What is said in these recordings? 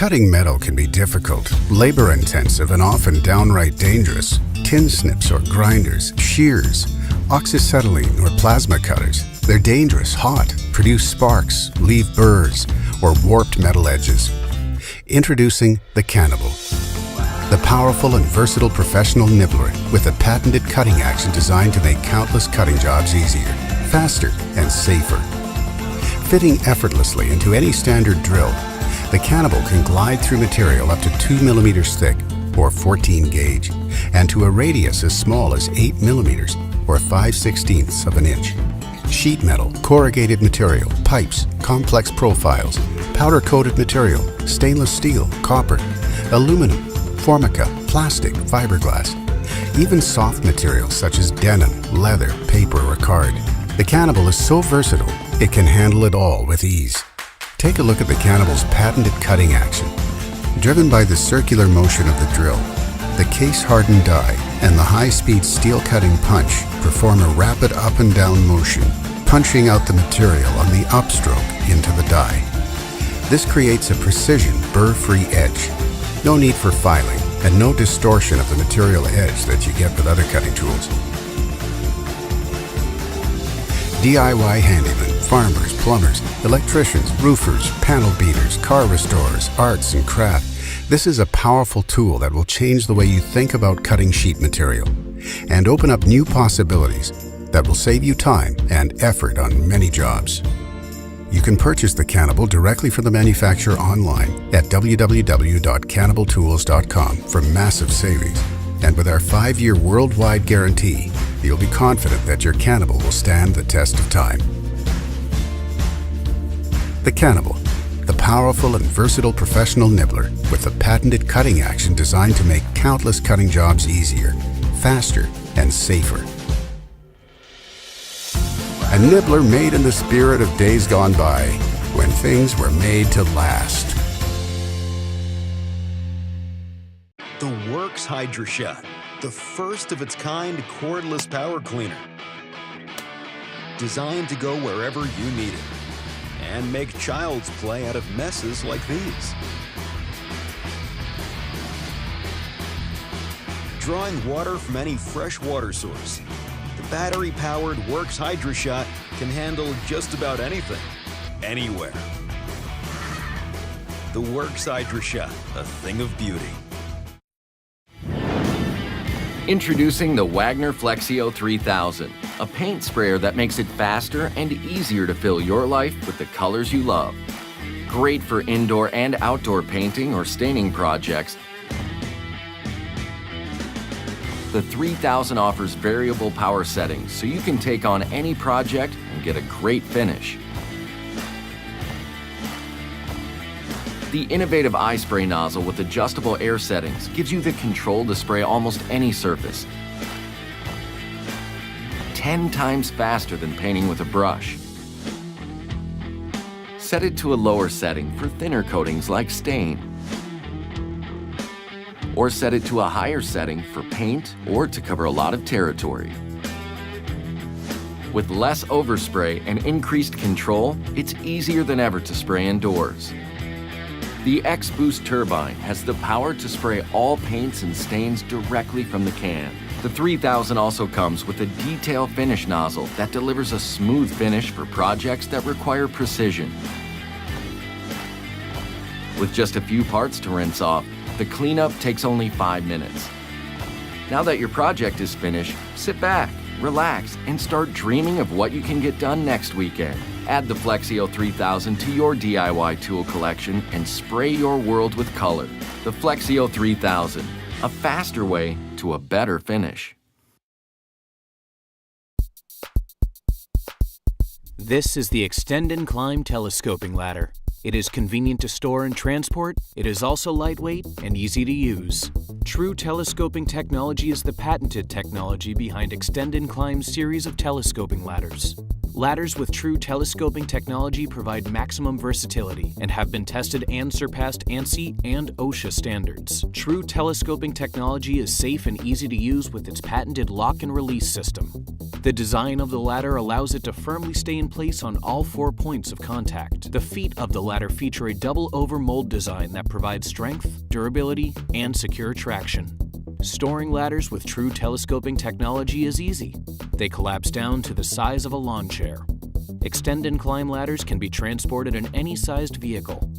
Cutting metal can be difficult, labor-intensive, and often downright dangerous. Tin snips or grinders, shears, oxyacetylene or plasma cutters. They're dangerous, hot, produce sparks, leave burrs, or warped metal edges. Introducing the CaNibble, the powerful and versatile professional nibbler with a patented cutting action designed to make countless cutting jobs easier, faster, and safer. Fitting effortlessly into any standard drill, the CaNibble can glide through material up to 2 millimeters thick or 14 gauge, and to a radius as small as 8 millimeters or 5/16ths of an inch. Sheet metal, corrugated material, pipes, complex profiles, powder-coated material, stainless steel, copper, aluminum, formica, plastic, fiberglass, even soft materials such as denim, leather, paper, or card. The CaNibble is so versatile, it can handle it all with ease. Take a look at the CaNibble's patented cutting action. Driven by the circular motion of the drill, the case-hardened die and the high-speed steel cutting punch perform a rapid up and down motion, punching out the material on the upstroke into the die. This creates a precision, burr-free edge. No need for filing and no distortion of the material edge that you get with other cutting tools. DIY handymen, farmers, plumbers, electricians, roofers, panel beaters, car restorers, arts and craft. This is a powerful tool that will change the way you think about cutting sheet material and open up new possibilities that will save you time and effort on many jobs. You can purchase the CaNibble directly from the manufacturer online at www.canibbletools.com for massive savings. And with our 5-year worldwide guarantee, you'll be confident that your CaNibble will stand the test of time. The CaNibble, the powerful and versatile professional nibbler with a patented cutting action designed to make countless cutting jobs easier, faster, and safer. A nibbler made in the spirit of days gone by, when things were made to last. The Worx Hydroshot, the first of its kind cordless power cleaner. Designed to go wherever you need it and make child's play out of messes like these. Drawing water from any fresh water source, the battery-powered Worx Hydroshot can handle just about anything, anywhere. The Worx Hydroshot, a thing of beauty. Introducing the Wagner Flexio 3000, a paint sprayer that makes it faster and easier to fill your life with the colors you love. Great for indoor and outdoor painting or staining projects, the 3000 offers variable power settings so you can take on any project and get a great finish. The innovative eye spray nozzle with adjustable air settings gives you the control to spray almost any surface. 10 times faster than painting with a brush. Set it to a lower setting for thinner coatings like stain. Or set it to a higher setting for paint or to cover a lot of territory. With less overspray and increased control, it's easier than ever to spray indoors. The X-Boost turbine has the power to spray all paints and stains directly from the can. The 3000 also comes with a detail finish nozzle that delivers a smooth finish for projects that require precision. With just a few parts to rinse off, the cleanup takes only 5 minutes. Now that your project is finished, sit back, relax, and start dreaming of what you can get done next weekend. Add the Flexio 3000 to your DIY tool collection and spray your world with color. The Flexio 3000, a faster way to a better finish. This is the Xtend and Climb telescoping ladder. It is convenient to store and transport. It is also lightweight and easy to use. True telescoping technology is the patented technology behind Xtend and Climb's series of telescoping ladders. Ladders with true telescoping technology provide maximum versatility and have been tested and surpassed ANSI and OSHA standards. True telescoping technology is safe and easy to use with its patented lock and release system. The design of the ladder allows it to firmly stay in place on all 4 points of contact. The feet of the ladder feature a double over mold design that provides strength, durability, and secure traction. Storing ladders with true telescoping technology is easy. They collapse down to the size of a lawn chair. Extend and climb ladders can be transported in any sized vehicle.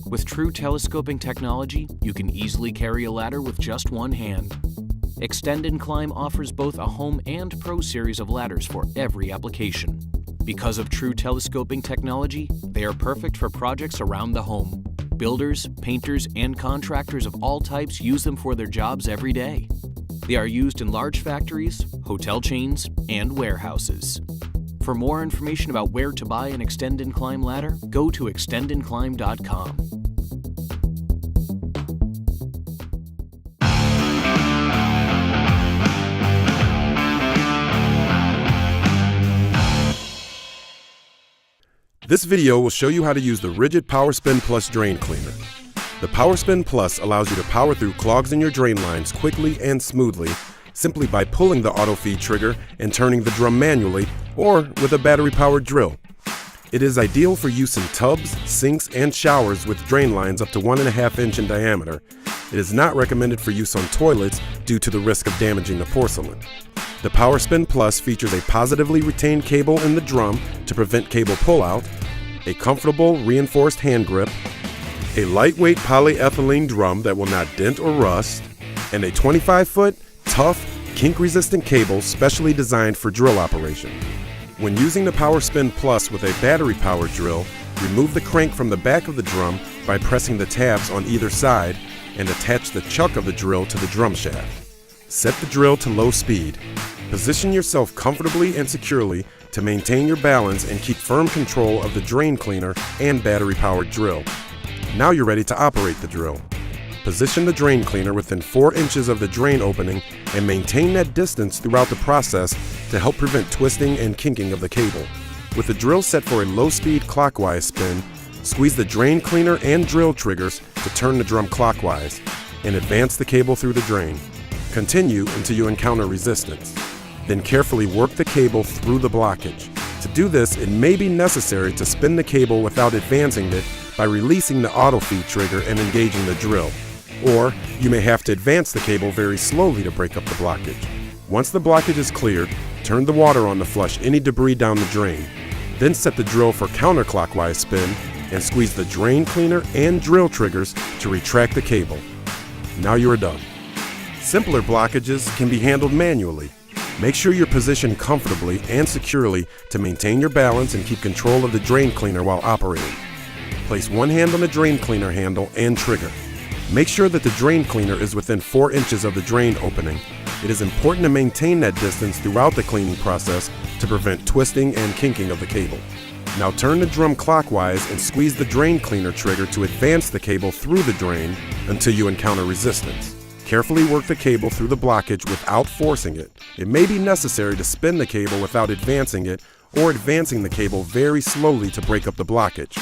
With true telescoping technology, you can easily carry a ladder with just one hand. Extend and Climb offers both a home and pro series of ladders for every application. Because of true telescoping technology, they are perfect for projects around the home. Builders, painters, and contractors of all types use them for their jobs every day. They are used in large factories, hotel chains, and warehouses. For more information about where to buy an Extend and Climb ladder, go to xtendandclimb.com. This video will show you how to use the Ridgid PowerSpin Plus Drain Cleaner. The PowerSpin Plus allows you to power through clogs in your drain lines quickly and smoothly, simply by pulling the AUTOFEED trigger and turning the drum manually or with a battery-powered drill. It is ideal for use in tubs, sinks, and showers with drain lines up to 1.5 inch in diameter. It is not recommended for use on toilets due to the risk of damaging the porcelain. The PowerSpin Plus features a positively retained cable in the drum to prevent cable pullout, a comfortable reinforced hand grip, a lightweight polyethylene drum that will not dent or rust, and a 25-foot, tough, kink-resistant cable specially designed for drill operation. When using the PowerSpin Plus with a battery-powered drill, remove the crank from the back of the drum by pressing the tabs on either side and attach the chuck of the drill to the drum shaft. Set the drill to low speed. Position yourself comfortably and securely to maintain your balance and keep firm control of the drain cleaner and battery-powered drill. Now you're ready to operate the drill. Position the drain cleaner within 4 inches of the drain opening and maintain that distance throughout the process to help prevent twisting and kinking of the cable. With the drill set for a low-speed clockwise spin, squeeze the drain cleaner and drill triggers to turn the drum clockwise and advance the cable through the drain. Continue until you encounter resistance. Then carefully work the cable through the blockage. To do this, it may be necessary to spin the cable without advancing it by releasing the AUTOFEED trigger and engaging the drill. Or you may have to advance the cable very slowly to break up the blockage. Once the blockage is cleared, turn the water on to flush any debris down the drain. Then set the drill for counterclockwise spin and squeeze the drain cleaner and drill triggers to retract the cable. Now you are done. Simpler blockages can be handled manually. Make sure you're positioned comfortably and securely to maintain your balance and keep control of the drain cleaner while operating. Place one hand on the drain cleaner handle and trigger. Make sure that the drain cleaner is within 4 inches of the drain opening. It is important to maintain that distance throughout the cleaning process to prevent twisting and kinking of the cable. Now turn the drum clockwise and squeeze the drain cleaner trigger to advance the cable through the drain until you encounter resistance. Carefully work the cable through the blockage without forcing it. It may be necessary to spin the cable without advancing it or advancing the cable very slowly to break up the blockage.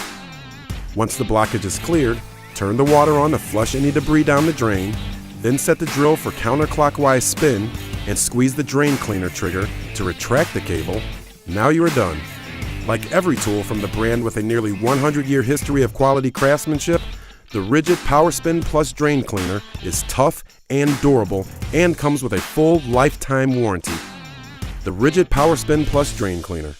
Once the blockage is cleared, turn the water on to flush any debris down the drain, then set the drill for counterclockwise spin and squeeze the drain cleaner trigger to retract the cable. Now you are done. Like every tool from the brand with a nearly 100-year history of quality craftsmanship, the Ridgid PowerSpin Plus Drain Cleaner is tough and durable and comes with a full lifetime warranty. The Ridgid PowerSpin Plus Drain Cleaner.